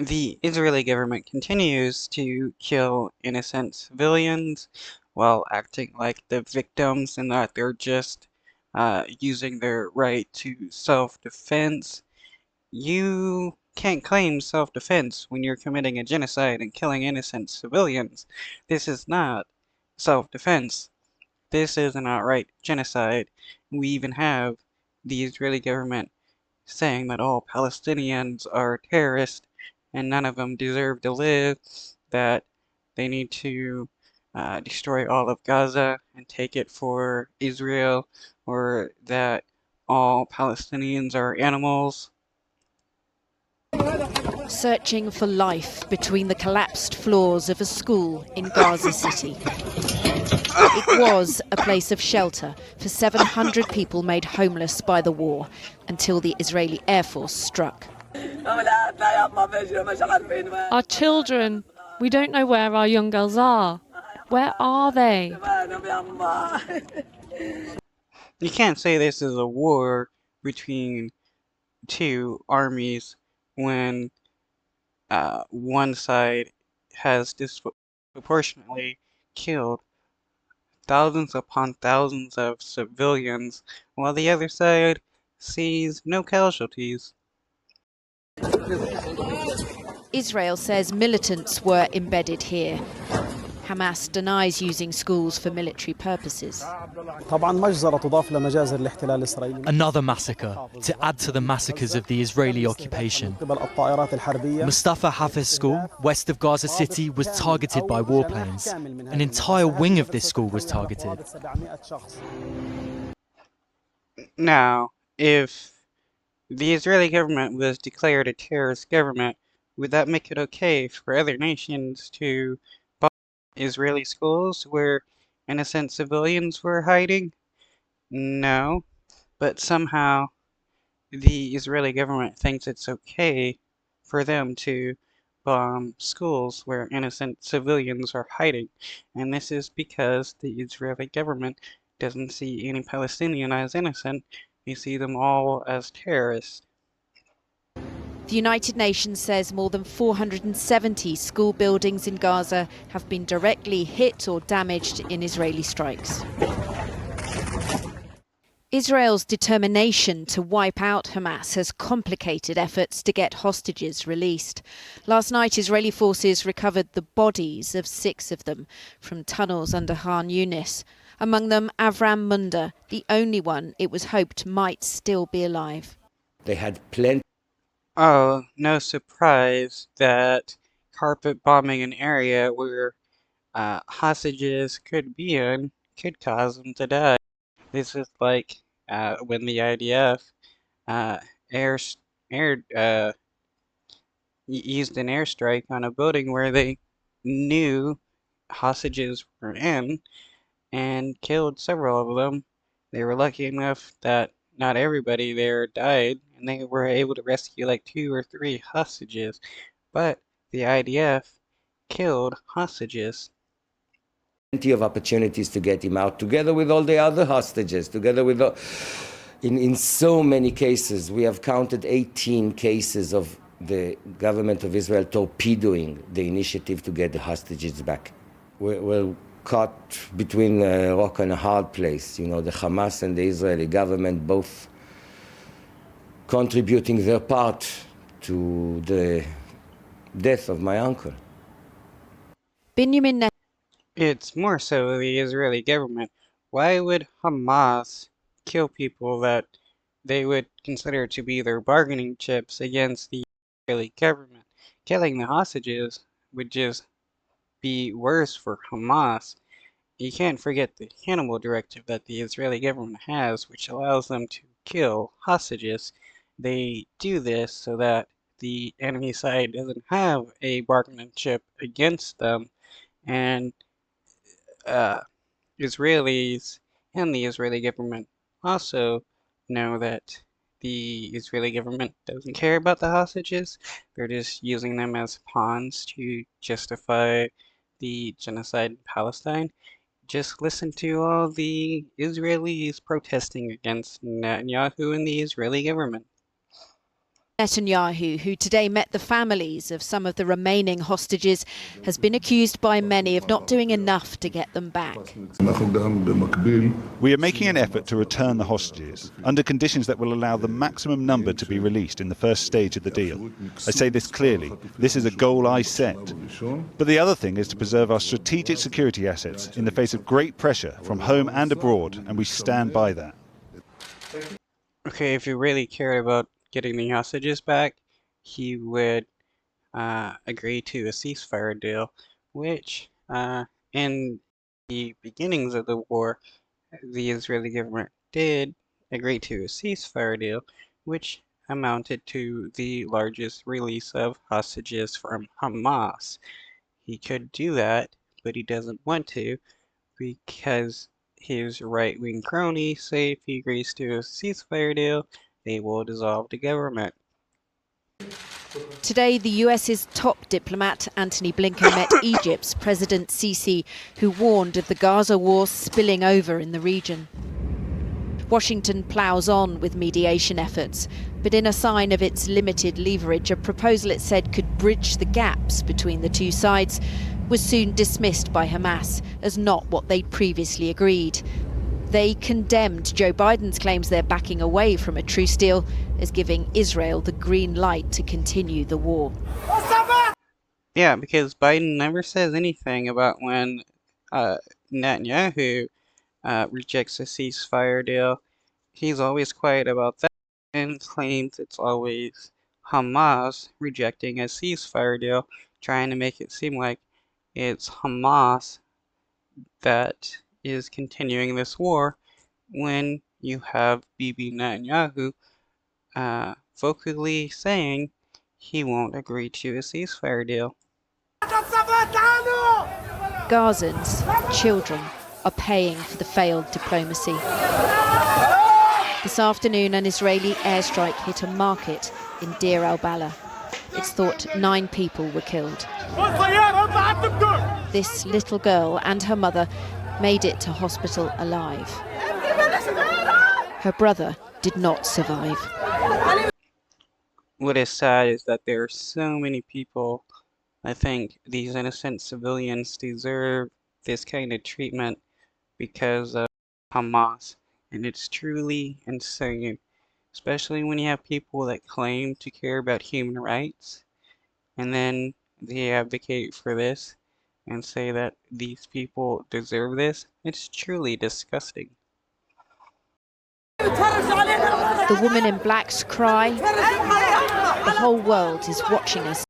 The Israeli government continues to kill innocent civilians while acting like the victims and that they're just using their right to self-defense. You can't claim self-defense when you're committing a genocide and killing innocent civilians. This is not self-defense. This is an outright genocide. We even have the Israeli government saying that all Palestinians are terrorists and none of them deserve to live, that they need to destroy all of Gaza and take it for Israel, or that all Palestinians are animals. Searching for life between the collapsed floors of a school in Gaza City. It was a place of shelter for 700 people made homeless by the war until the Israeli Air Force struck. Our children, we don't know where our young girls are. Where are they? You can't say this is a war between two armies when one side has disproportionately killed thousands upon thousands of civilians, while the other side sees no casualties. Israel says militants were embedded here. Hamas denies using schools for military purposes. Another massacre, to add to the massacres of the Israeli occupation. Mustafa Hafez School, west of Gaza City, was targeted by warplanes. An entire wing of this school was targeted. Now, if the Israeli government was declared a terrorist government, would that make it okay for other nations to bomb Israeli schools where innocent civilians were hiding? No, but somehow the Israeli government thinks it's okay for them to bomb schools where innocent civilians are hiding. And this is because the Israeli government doesn't see any Palestinian as innocent. They see them all as terrorists. The United Nations says more than 470 school buildings in Gaza have been directly hit or damaged in Israeli strikes. Israel's determination to wipe out Hamas has complicated efforts to get hostages released. Last night, Israeli forces recovered the bodies of 6 of them from tunnels under Khan Yunis. Among them, Avram Munda, the only one it was hoped might still be alive. They had plenty. Oh, no surprise that carpet bombing an area where hostages could be in could cause them to die. This is like when the IDF air used an airstrike on a building where they knew hostages were in and killed several of them. They were lucky enough that not everybody there died, and they were able to rescue like 2 or 3 hostages, but the IDF killed hostages. Plenty of opportunities to get him out, together with all the other hostages, together with in so many cases. We have counted 18 cases of the government of Israel torpedoing the initiative to get the hostages back. We're caught between a rock and a hard place. You know, the Hamas and the Israeli government both contributing their part to the death of my uncle. Benjamin It's more so the Israeli government. Why would Hamas kill people that they would consider to be their bargaining chips against the Israeli government? Killing the hostages would just be worse for Hamas. You can't forget the Hannibal Directive that the Israeli government has, which allows them to kill hostages. They do this so that the enemy side doesn't have a bargaining chip against them, and Israelis and the Israeli government also know that the Israeli government doesn't care about the hostages. They're just using them as pawns to justify the genocide in Palestine. Just listen to all the Israelis protesting against Netanyahu and the Israeli government. Netanyahu, who today met the families of some of the remaining hostages, has been accused by many of not doing enough to get them back. We are making an effort to return the hostages under conditions that will allow the maximum number to be released in the first stage of the deal. I say this clearly. This is a goal I set. But the other thing is to preserve our strategic security assets in the face of great pressure from home and abroad, and we stand by that. Okay, if he really cared about getting the hostages back, he would agree to a ceasefire deal, which in the beginnings of the war, the Israeli government did agree to a ceasefire deal, which amounted to the largest release of hostages from Hamas. He could do that, but he doesn't want to because his right-wing cronies say if he agrees to a ceasefire deal, they will dissolve the government. Today, the US's top diplomat, Antony Blinken, met Egypt's President Sisi, who warned of the Gaza war spilling over in the region. Washington ploughs on with mediation efforts, but in a sign of its limited leverage, a proposal it said could bridge the gaps between the two sides was soon dismissed by Hamas as not what they'd previously agreed. They condemned Joe Biden's claims they're backing away from a truce deal as giving Israel the green light to continue the war. Yeah, because Biden never says anything about when Netanyahu rejects a ceasefire deal. He's always quiet about that and claims it's always Hamas rejecting a ceasefire deal, trying to make it seem like it's Hamas that is continuing this war when you have Bibi Netanyahu vocally saying he won't agree to a ceasefire deal. Gazans, children, are paying for the failed diplomacy. This afternoon, an Israeli airstrike hit a market in Deir al-Balah. It's thought 9 people were killed. This little girl and her mother made it to hospital alive. Her brother did not survive. What is sad is that there are so many people. I think these innocent civilians deserve this kind of treatment because of Hamas, and it's truly insane, especially when you have people that claim to care about human rights, and then they advocate for this and say that these people deserve this. It's truly disgusting. The woman in black's cry, the whole world is watching us.